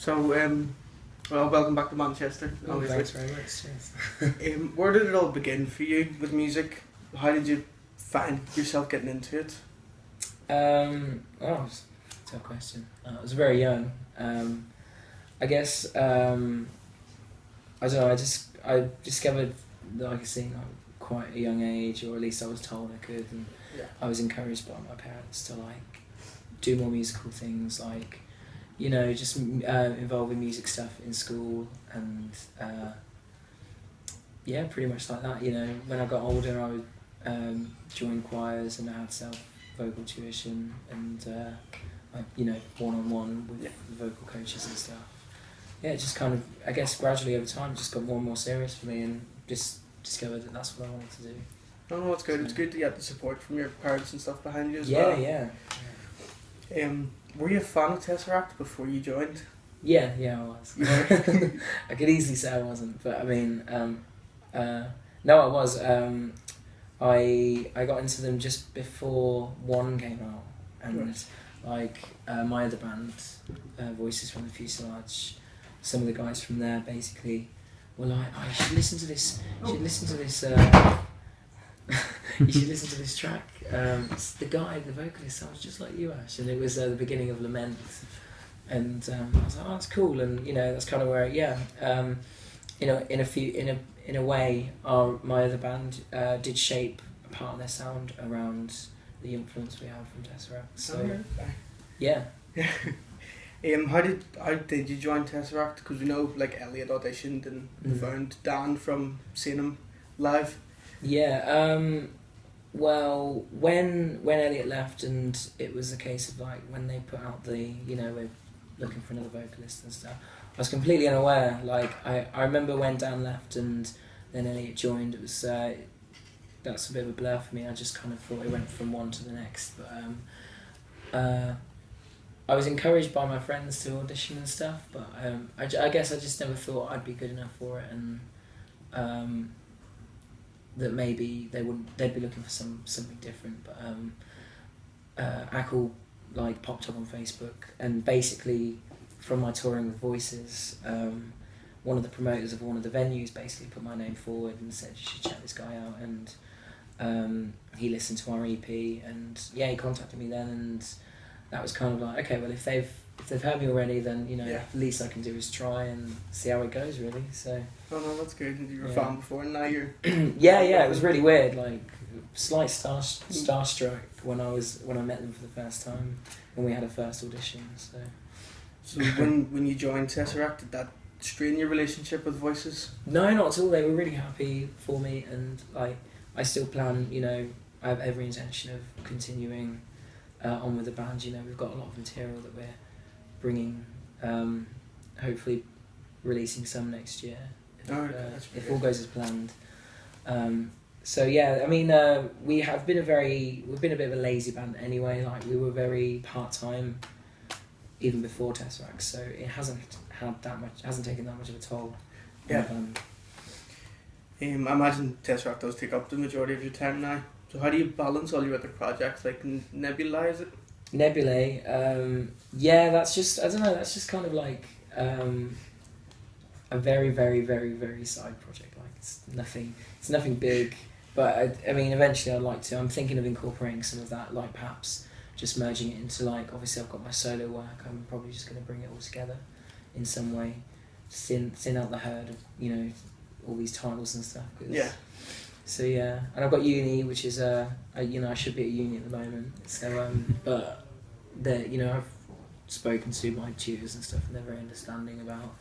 Well, welcome back to Manchester. Oh, Obviously. thanks very much. Cheers. Where did it all begin for you with music? How did you find yourself getting into it? That's a tough question. I was very young. I guess I don't know. I discovered that I could sing at quite a young age, or at least I was told I could, and I was encouraged by my parents to like do more musical things, like just involving music stuff in school, and pretty much like that. When I got older, I would join choirs, and I had vocal tuition, and one-on-one with vocal coaches and stuff. Yeah, it just kind of, I guess, gradually over time, it just got more and more serious for me, and just discovered that that's what I wanted to do. Oh no, it's good. So, it's good to get the support from your parents and stuff behind you as well. Yeah. Were you a fan of TesseracT before you joined? Yeah, I was. I could easily say I wasn't, but I mean, no, I was. I got into them just before One came out, and my other band, Voices from the Fuselage, some of the guys from there basically were like, "Oh, you should listen to this. You should listen to this. You should listen to this track. It's the vocalist sounds just like you, Ash." And it was the beginning of Lament, and I was like, "Oh, that's cool." And that's kind of where in a way, my other band did shape a part of their sound around the influence we have from TesseracT. So, yeah. How did you join TesseracT? Because we know Elliot auditioned and we found Dan from seeing him live. Yeah. Well, when Elliot left, and it was a case of when they put out the we're looking for another vocalist and stuff, I was completely unaware. I remember when Dan left and then Elliot joined, it was that's a bit of a blur for me. I just kind of thought it went from one to the next. But I was encouraged by my friends to audition and stuff, but I guess I just never thought I'd be good enough for it, and that maybe they'd be looking for something different. But Ackle popped up on Facebook, and basically from my touring with Voices, one of the promoters of one of the venues basically put my name forward and said, "You should check this guy out." And he listened to our EP, and he contacted me then, and that was kind of like, okay, well, if they've heard me already, then the least I can do is try and see how it goes, really. So. Oh no, that's good. You were a fan before, and now you're. yeah, it was really weird. Slight starstruck when I met them for the first time when we had a first audition. So when you joined TesseracT, did that strain your relationship with Voices? No, not at all. They were really happy for me, and I still plan. I have every intention of continuing on with the band. We've got a lot of material that we're bringing. Hopefully, releasing some next year. If all goes as planned. We've been a bit of a lazy band anyway. We were very part-time even before TesseracT, so it hasn't taken that much of a toll on the band. I imagine TesseracT does take up the majority of your time now. So how do you balance all your other projects, like Nebula, is it? Nebulae, that's just, I don't know, that's just kind of a very, very, very, very side project. It's nothing big, but eventually I'd like to. I'm thinking of incorporating some of that, perhaps just merging it into obviously I've got my solo work. I'm probably just going to bring it all together in some way, thin out the herd of all these titles and stuff. So and I've got uni, which is I should be at uni at the moment. So but I've spoken to my tutors and stuff, and they're very understanding about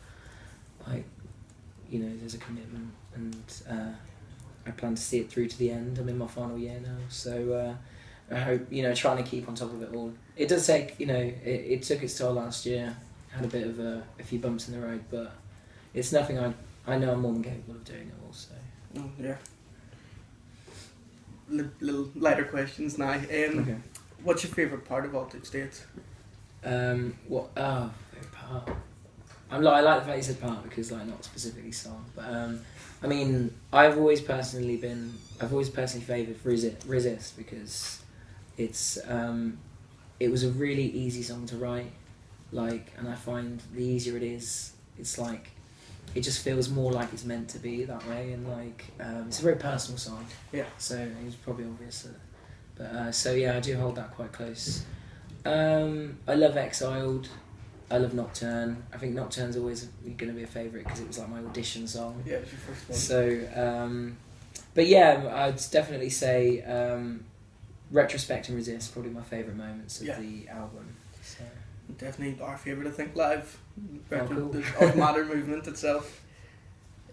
there's a commitment, and I plan to see it through to the end. I'm in my final year now, so I hope trying to keep on top of it all. It does take it took its toll last year. Had a bit of a few bumps in the road, but it's nothing I know I'm more than capable of doing it all. So. Oh yeah. Little lighter questions now. Okay. What's your favourite part of Altered States? Favourite part? I like the fact you said part because not specifically song, but I've always personally favoured Resist because it was a really easy song to write. like, and I find the easier it is, it's like, it just feels more like it's meant to be that way, and like, it's a very personal song. Yeah. So it's probably obvious but so yeah, I do hold that quite close. I love Exiled. I love Nocturne. I think Nocturne's always going to be a favourite because it was like my audition song. Yeah, it was your first one. So, but yeah, I'd definitely say Retrospect and Resist, probably my favourite moments of the album. So. Definitely our favourite, I think, live. Cool. The Matter movement itself.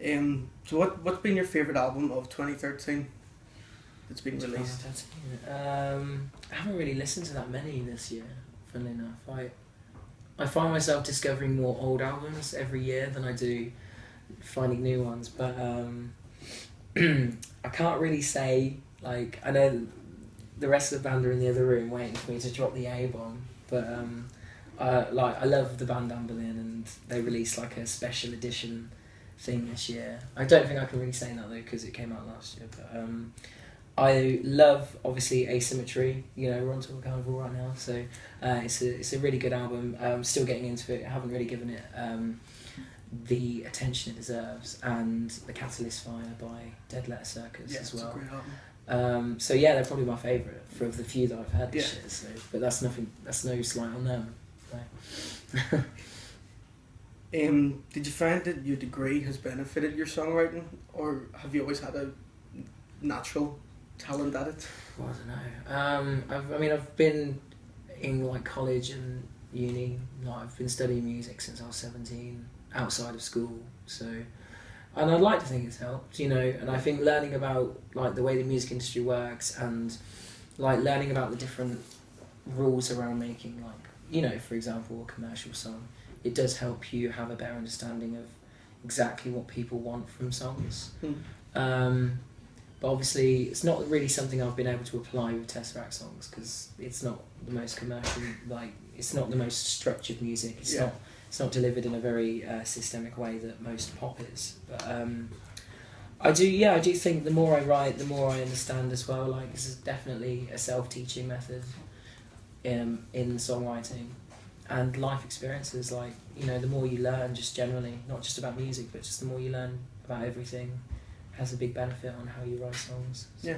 So what's been your favourite album of 2013 that's been released? I haven't really listened to that many this year, funnily enough. I find myself discovering more old albums every year than I do finding new ones, but I can't really say, like, I know the rest of the band are in the other room waiting for me to drop the A-bomb, but I love the band Anne Boleyn, and they released like a special edition thing this year. I don't think I can really say that though because it came out last year, but I love, obviously, Asymmetry. You know, we're on tour with Karnivool right now, so it's a really good album. I'm still getting into it. I haven't really given it the attention it deserves. And The Catalyst Fire by Dead Letter Circus as well. It's a great album. So yeah, they're probably my favourite for the few that I've had this year. So, but that's no slight on them. No. Did you find that your degree has benefited your songwriting, or have you always had a natural talent at it? Well, I don't know. I've been in like college and uni. Like, I've been studying music since I was 17, outside of school. So, and I'd like to think it's helped, you know. And I think learning about like the way the music industry works, and like learning about the different rules around making, like, you know, for example, a commercial song, it does help you have a better understanding of exactly what people want from songs. But obviously, it's not really something I've been able to apply with TesseracT songs because it's not the most commercial, like, it's not the most structured music. It's not delivered in a very systemic way that most pop is. But I do think the more I write, the more I understand as well. Like, this is definitely a self-teaching method in songwriting, and life experiences. Like, you know, the more you learn, just generally, not just about music, but just the more you learn about everything, has a big benefit on how you write songs. So. Yeah.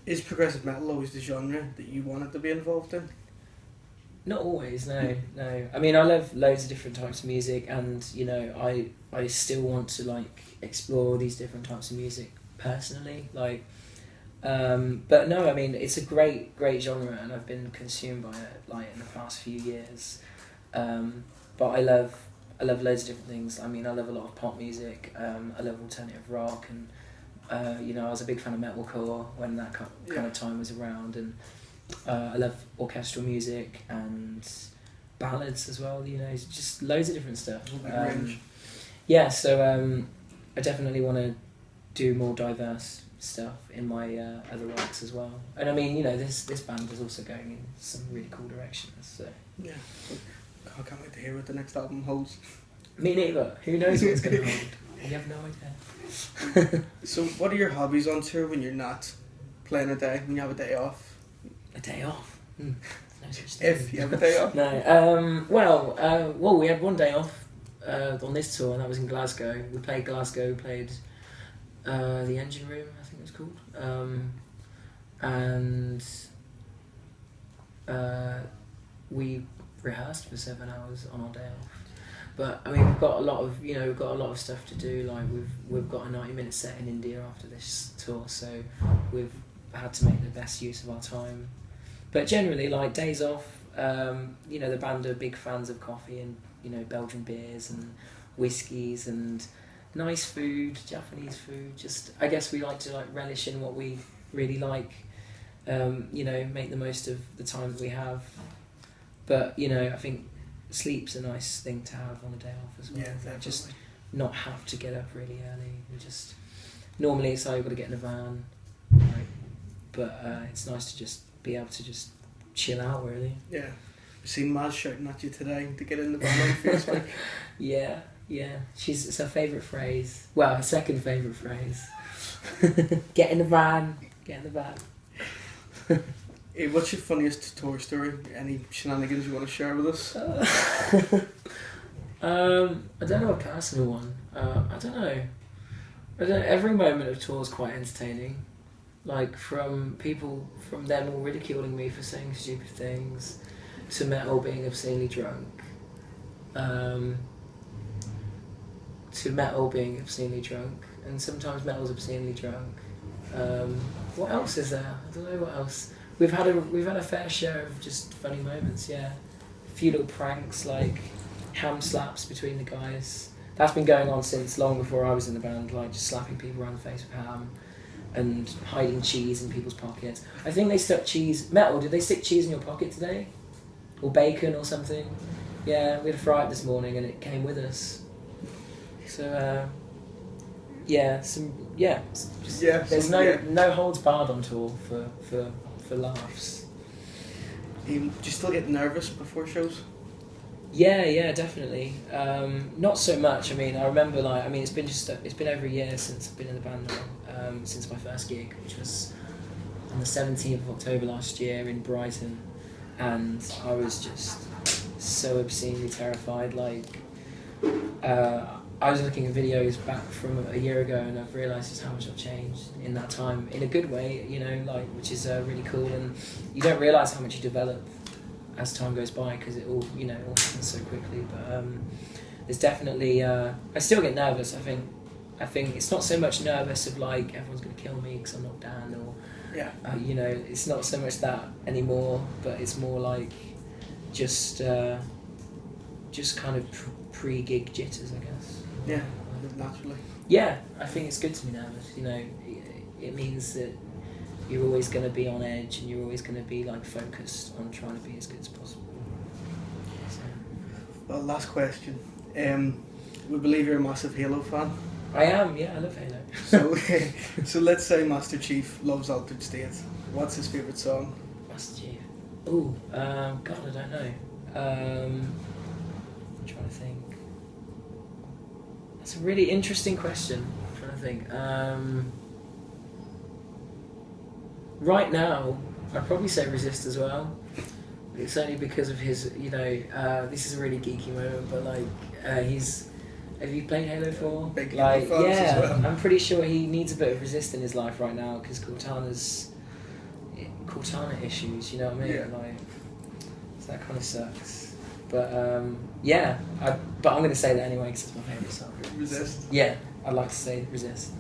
Is progressive metal always the genre that you wanted to be involved in? Not always, no. I mean, I love loads of different types of music, and, you know, I still want to, like, explore these different types of music personally, like, but no, I mean, it's a great genre, and I've been consumed by it, like, in the past few years, but I love loads of different things. I mean, I love a lot of pop music, I love alternative rock, and you know, I was a big fan of metalcore when that kind of time was around, and I love orchestral music and ballads as well, you know, just loads of different stuff. Yeah, so I definitely want to do more diverse stuff in my other works as well. And I mean, you know, this band is also going in some really cool directions, so... Yeah. I can't wait to hear what the next album holds. Me neither. Who knows what it's going to hold? We have no idea. So what are your hobbies on tour when you're not playing a day, when you have a day off? A day off? No such thing. If you have a day off? No. Well, we had one day off on this tour, and that was in Glasgow. We played Glasgow, we played the Engine Room, I think it was called. And we rehearsed for 7 hours on our day off. But I mean, we've got a lot of stuff to do. Like, we've got a 90-minute set in India after this tour, so we've had to make the best use of our time. But generally, like, days off, you know, the band are big fans of coffee and, you know, Belgian beers and whiskies and nice food, Japanese food. Just, I guess we like to, like, relish in what we really like. You know, make the most of the time that we have. But, you know, I think sleep's a nice thing to have on a day off as well. Yeah, definitely. Just not have to get up really early. We just, normally it's like you've got to get in a van, like, but it's nice to just be able to just chill out, really. Yeah. I've seen Maz shouting at you today to get in the van on Facebook. Yeah. It's her favourite phrase. Well, her second favourite phrase. Get in the van. What's your funniest tour story? Any shenanigans you want to share with us? I don't know a personal one. I don't know. Every moment of tour is quite entertaining. Like from them all ridiculing me for saying stupid things, to Metal being obscenely drunk. And sometimes Metal's obscenely drunk. What else is there? I don't know what else. We've had a fair share of just funny moments. Yeah, a few little pranks like ham slaps between the guys. That's been going on since long before I was in the band. Like just slapping people around the face with ham, and hiding cheese in people's pockets. I think they stuck cheese. Metal, did they stick cheese in your pocket today, or bacon or something? Yeah, we had to fry it this morning, and it came with us. So. There's no holds barred on tour for laughs. Do you still get nervous before shows? Yeah, definitely. Not so much. I mean, I remember it's been over a year since I've been in the band now. Since my first gig, which was on the 17th of October last year in Brighton, and I was just so obscenely terrified. I was looking at videos back from a year ago, and I've realised just how much I've changed in that time, in a good way, which is really cool. And you don't realise how much you develop as time goes by, because it all happens so quickly. But there's definitely I still get nervous. I think it's not so much nervous of like everyone's going to kill me because I'm not Dan, or it's not so much that anymore. But it's more like just kind of pre-gig jitters, I guess. Yeah, naturally. Yeah, I think it's good to be nervous. It means that you're always going to be on edge, and you're always going to be like focused on trying to be as good as possible. So. Well, last question. We believe you're a massive Halo fan. I am. Yeah, I love Halo. So let's say Master Chief loves Altered State. What's his favourite song? Master Chief. Oh, God, I don't know. I'm trying to think. It's a really interesting question. I'm trying to think. Right now, I'd probably say Resist as well. It's only because of his, this is a really geeky moment, but he's. Have you played Halo 4? Big Halo fans as well. I'm pretty sure he needs a bit of Resist in his life right now, because Cortana issues. You know what I mean? Yeah. So that kind of sucks. But but I'm going to say that anyway because it's my favourite song. Resist? Yeah, I'd like to say Resist.